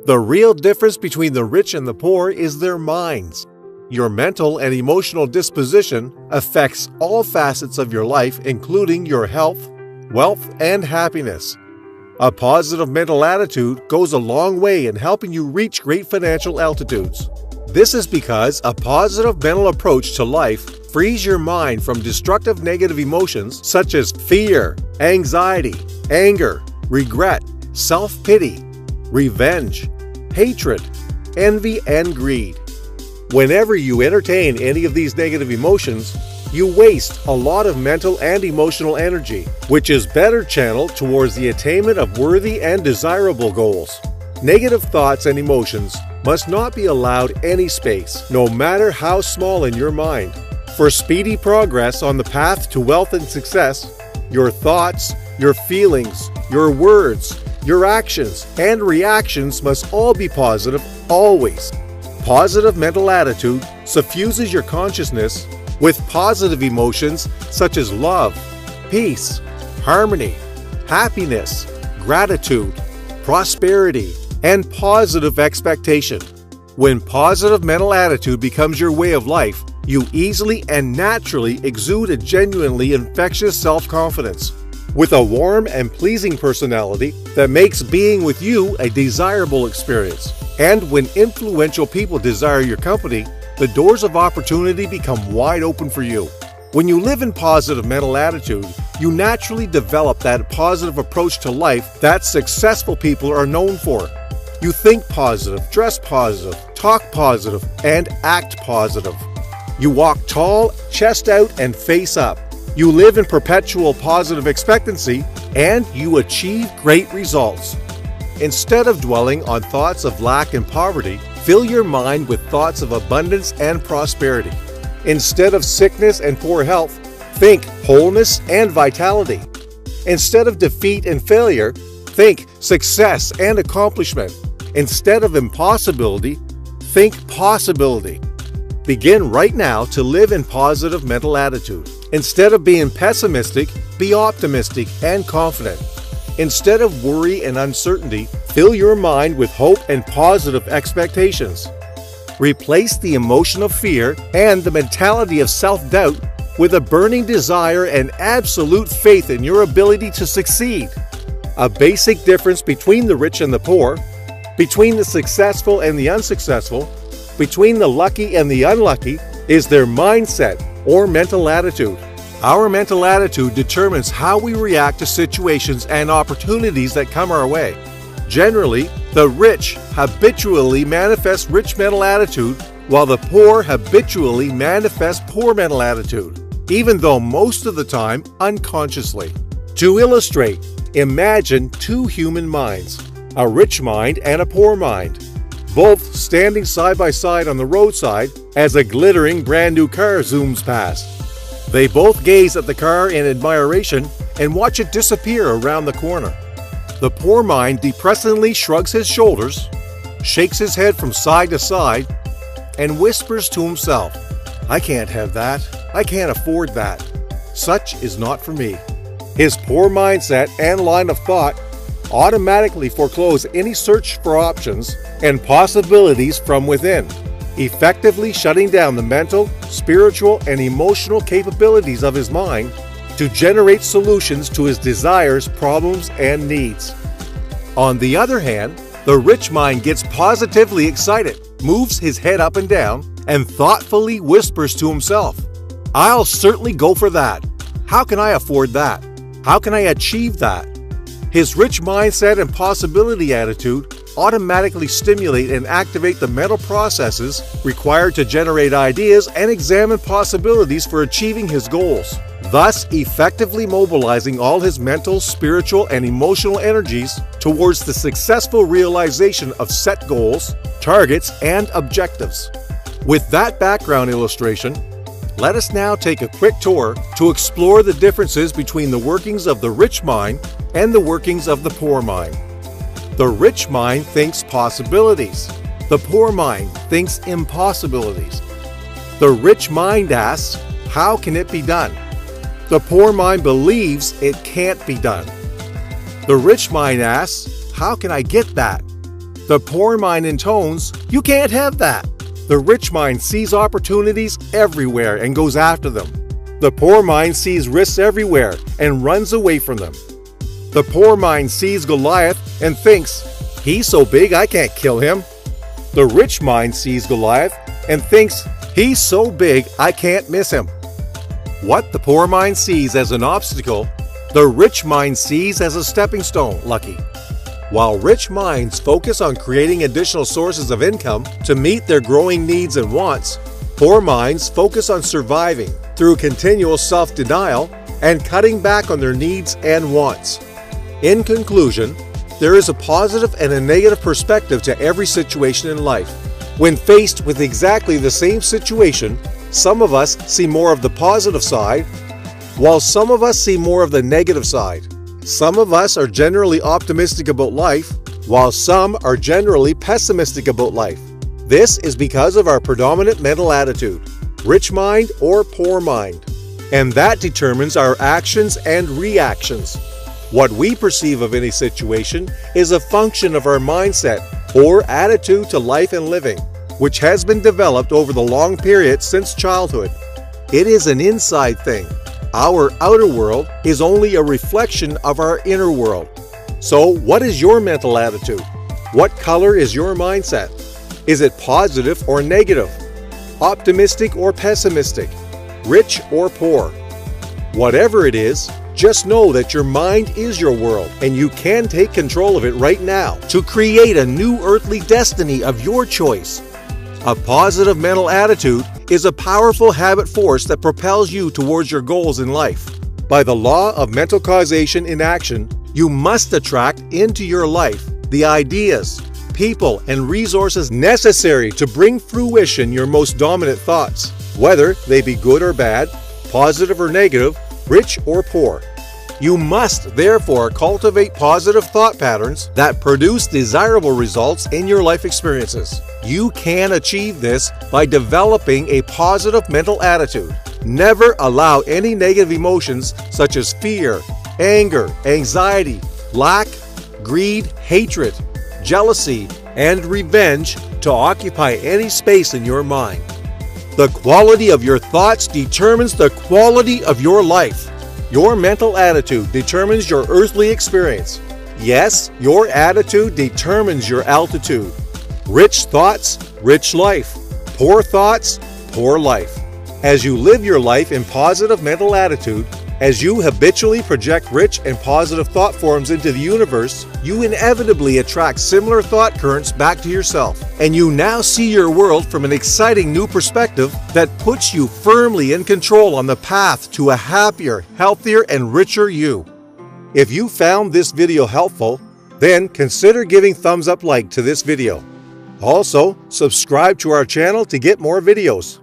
The real difference between the rich and the poor is their minds. Your mental and emotional disposition affects all facets of your life, including your health, wealth, and happiness. A positive mental attitude goes a long way in helping you reach great financial altitudes. This is because a positive mental approach to life frees your mind from destructive negative emotions such as fear, anxiety, anger, regret, self-pity, revenge, hatred, envy, and greed. Whenever you entertain any of these negative emotions, you waste a lot of mental and emotional energy, which is better channeled towards the attainment of worthy and desirable goals. Negative thoughts and emotions must not be allowed any space, no matter how small in your mind. For speedy progress on the path to wealth and success, your thoughts, your feelings, your words, your actions, and reactions must all be positive, always. Positive mental attitude suffuses your consciousness with positive emotions such as love, peace, harmony, happiness, gratitude, prosperity, and positive expectation. When positive mental attitude becomes your way of life, you easily and naturally exude a genuinely infectious self-confidence, with a warm and pleasing personality that makes being with you a desirable experience. And when influential people desire your company, the doors of opportunity become wide open for you. When you live in positive mental attitude, you naturally develop that positive approach to life that successful people are known for. You think positive, dress positive, talk positive, and act positive. You walk tall, chest out, and face up. You live in perpetual positive expectancy, and you achieve great results. Instead of dwelling on thoughts of lack and poverty, fill your mind with thoughts of abundance and prosperity. Instead of sickness and poor health, think wholeness and vitality. Instead of defeat and failure, think success and accomplishment. Instead of impossibility, think possibility. Begin right now to live in positive mental attitude. Instead of being pessimistic, be optimistic and confident. Instead of worry and uncertainty, fill your mind with hope and positive expectations. Replace the emotion of fear and the mentality of self-doubt with a burning desire and absolute faith in your ability to succeed. A basic difference between the rich and the poor, between the successful and the unsuccessful, between the lucky and the unlucky, is their mindset or mental attitude. Our mental attitude determines how we react to situations and opportunities that come our way. Generally, the rich habitually manifest rich mental attitude, while the poor habitually manifest poor mental attitude, even though most of the time unconsciously. To illustrate, imagine two human minds, a rich mind and a poor mind, both standing side by side on the roadside as a glittering brand new car zooms past. They both gaze at the car in admiration and watch it disappear around the corner. The poor mind depressingly shrugs his shoulders, shakes his head from side to side, and whispers to himself, "I can't have that. I can't afford that. Such is not for me." His poor mindset and line of thought automatically foreclose any search for options and possibilities from within, effectively shutting down the mental, spiritual, and emotional capabilities of his mind to generate solutions to his desires, problems, and needs. On the other hand, the rich mind gets positively excited, moves his head up and down, and thoughtfully whispers to himself, "I'll certainly go for that. How can I afford that? How can I achieve that?" His rich mindset and possibility attitude automatically stimulate and activate the mental processes required to generate ideas and examine possibilities for achieving his goals, thus effectively mobilizing all his mental, spiritual, and emotional energies towards the successful realization of set goals, targets, and objectives. With that background illustration, let us now take a quick tour to explore the differences between the workings of the rich mind and the workings of the poor mind. The rich mind thinks possibilities. The poor mind thinks impossibilities. The rich mind asks, "How can it be done?" The poor mind believes it can't be done. The rich mind asks, "How can I get that?" The poor mind intones, "You can't have that." The rich mind sees opportunities everywhere and goes after them. The poor mind sees risks everywhere and runs away from them. The poor mind sees Goliath and thinks, "He's so big I can't kill him." The rich mind sees Goliath and thinks, "He's so big I can't miss him." What the poor mind sees as an obstacle, the rich mind sees as a stepping stone, lucky. While rich minds focus on creating additional sources of income to meet their growing needs and wants, poor minds focus on surviving through continual self-denial and cutting back on their needs and wants. In conclusion, there is a positive and a negative perspective to every situation in life. When faced with exactly the same situation, some of us see more of the positive side, while some of us see more of the negative side. Some of us are generally optimistic about life, while some are generally pessimistic about life. This is because of our predominant mental attitude, rich mind or poor mind, and that determines our actions and reactions. What we perceive of any situation is a function of our mindset or attitude to life and living, which has been developed over the long period since childhood. It is an inside thing. Our outer world is only a reflection of our inner world. So, what is your mental attitude? What color is your mindset? Is it positive or negative? Optimistic or pessimistic? Rich or poor? Whatever it is, just know that your mind is your world and you can take control of it right now to create a new earthly destiny of your choice. A positive mental attitude is a powerful habit force that propels you towards your goals in life. By the law of mental causation in action, you must attract into your life the ideas, people, and resources necessary to bring fruition your most dominant thoughts, whether they be good or bad, positive or negative, rich or poor. You must therefore cultivate positive thought patterns that produce desirable results in your life experiences. You can achieve this by developing a positive mental attitude. Never allow any negative emotions such as fear, anger, anxiety, lack, greed, hatred, jealousy, and revenge to occupy any space in your mind. The quality of your thoughts determines the quality of your life. Your mental attitude determines your earthly experience. Yes, your attitude determines your altitude. Rich thoughts, rich life. Poor thoughts, poor life. As you live your life in positive mental attitude, as you habitually project rich and positive thought forms into the universe, you inevitably attract similar thought currents back to yourself, and you now see your world from an exciting new perspective that puts you firmly in control on the path to a happier, healthier, and richer you. If you found this video helpful, then consider giving thumbs up like to this video. Also, subscribe to our channel to get more videos.